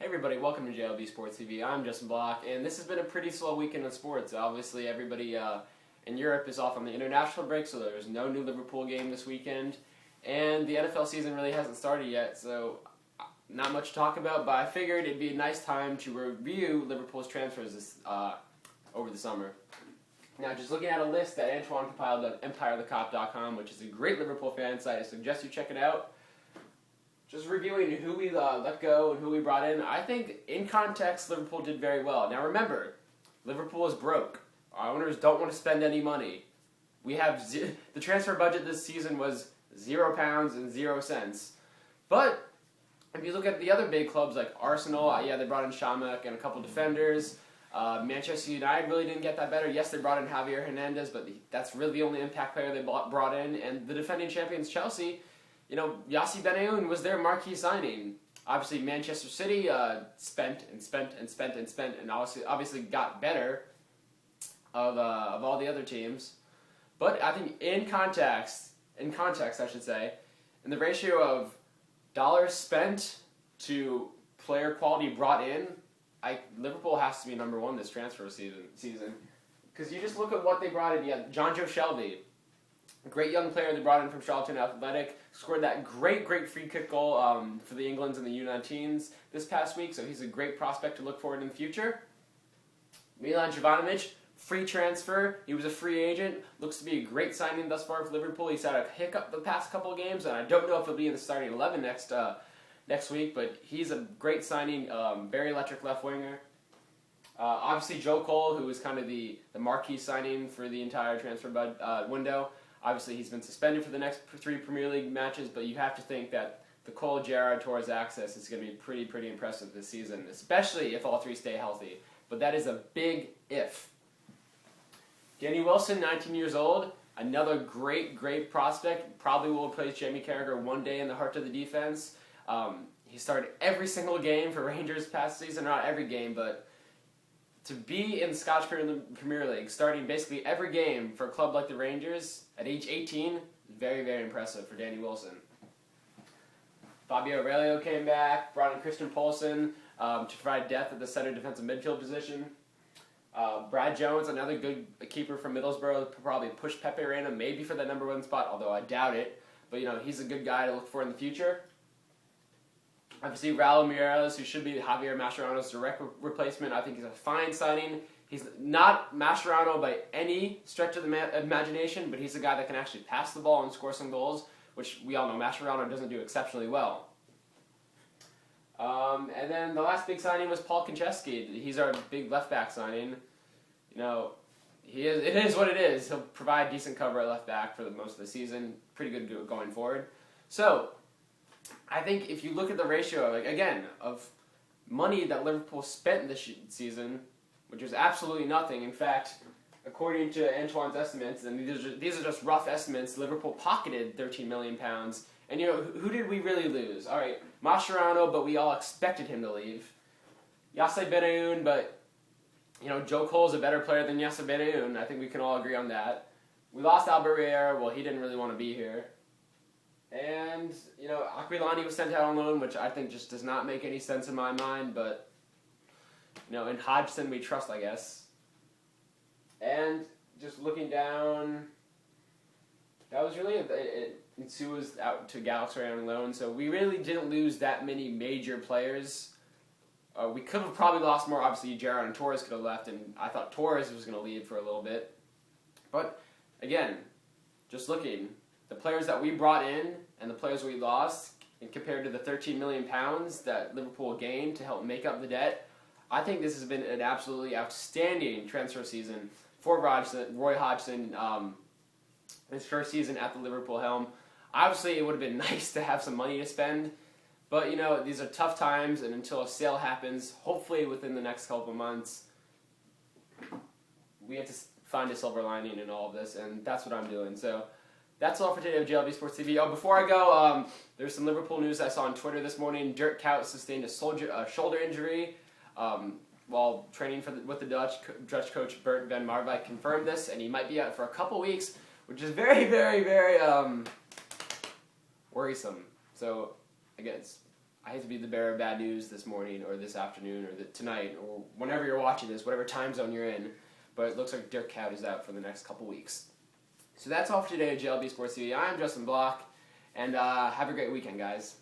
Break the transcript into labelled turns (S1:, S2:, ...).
S1: Everybody, welcome to JLB Sports TV. I'm Justin Block, and this has been a pretty slow weekend in sports. Obviously, everybody in Europe is off on the international break, so there's no new Liverpool game this weekend, and the NFL season really hasn't started yet, so not much to talk about, but I figured it'd be a nice time to review Liverpool's transfers over the summer. Now, just looking at a list that Antoine compiled on EmpireTheCop.com, which is a great Liverpool fan site, I suggest you check it out. Just reviewing who we let go and who we brought in, I think in context, Liverpool did very well. Now remember, Liverpool is broke. Our owners don't want to spend any money. We have the transfer budget this season was £0 and 0 cents. But if you look at the other big clubs like Arsenal, they brought in Shamak and a couple defenders. Manchester United really didn't get that better. Yes, they brought in Javier Hernandez, but that's really the only impact player they brought in. And the defending champions, Chelsea, Yassi Benayoun was their marquee signing. Obviously, Manchester City spent and obviously got better of all the other teams. But I think in context, I should say, in the ratio of dollars spent to player quality brought in, Liverpool has to be number one this transfer season. Because you just look at what they brought in. Yeah, John Joe Shelby, a great young player they brought in from Charlton Athletic, scored that great free kick goal for the Englands and the U19s this past week, so he's a great prospect to look forward in the future. Milan Jovanovic, free transfer. He was a free agent. Looks to be a great signing thus far for Liverpool. He's had a hiccup the past couple of games, and I don't know if he'll be in the starting 11 next week, but he's a great signing, very electric left winger. Obviously, Joe Cole, who was kind of the marquee signing for the entire transfer window. Obviously, he's been suspended for the next 3 Premier League matches, but you have to think that the Cole, Gerrard, Torres access is going to be pretty impressive this season, especially if all 3 stay healthy. But that is a big if. Danny Wilson, 19 years old, another great prospect. Probably will replace Jamie Carragher one day in the heart of the defense. He started every single game for Rangers past season, not every game, but to be in the Scottish Premier League, starting basically every game for a club like the Rangers at age 18, very impressive for Danny Wilson. Fabio Aurelio came back, brought in Christian Poulsen to provide depth at the center defensive midfield position. Brad Jones, another good keeper from Middlesbrough, probably push Pepe Reina maybe for that number 1 spot, although I doubt it. But he's a good guy to look for in the future. Obviously, Raul Meireles, who should be Javier Mascherano's direct replacement. I think he's a fine signing. He's not Mascherano by any stretch of the imagination, but he's a guy that can actually pass the ball and score some goals, which we all know Mascherano doesn't do exceptionally well. And then the last big signing was Paul Konchesky. He's our big left-back signing. It is what it is. He'll provide decent cover at left-back for most of the season. Pretty good going forward. So I think if you look at the ratio, of money that Liverpool spent this season, which was absolutely nothing. In fact, according to Antoine's estimates, and these are just rough estimates, Liverpool pocketed £13 million. And who did we really lose? All right, Mascherano, but we all expected him to leave. Yassi Benayoun, but Joe Cole's a better player than Yassi Benayoun. I think we can all agree on that. We lost Albert Riera. Well, he didn't really want to be here. And, Aquilani was sent out on loan, which I think just does not make any sense in my mind, but, in Hodgson we trust, I guess. And just looking down, that was really it. Sue was out to Galaxy on loan, so we really didn't lose that many major players. We could have probably lost more. Obviously, Gerrard and Torres could have left, and I thought Torres was going to leave for a little bit. But, again, just looking, the players that we brought in and the players we lost, and compared to the £13 million that Liverpool gained to help make up the debt, I think this has been an absolutely outstanding transfer season for Roy Hodgson, his first season at the Liverpool helm. Obviously, it would have been nice to have some money to spend, but these are tough times, and until a sale happens, hopefully within the next couple of months, we have to find a silver lining in all of this, and that's what I'm doing. So that's all for today of JLB Sports TV. Oh, before I go, there's some Liverpool news I saw on Twitter this morning. Dirk Kuyt sustained a shoulder injury while training with the Dutch coach Bert van Marwijk confirmed this, and he might be out for a couple weeks, which is very worrisome. So, again, I hate to be the bearer of bad news this morning or this afternoon or tonight or whenever you're watching this, whatever time zone you're in, but it looks like Dirk Kuyt is out for the next couple weeks. So that's all for today at JLB Sports TV. I'm Justin Block, and have a great weekend, guys.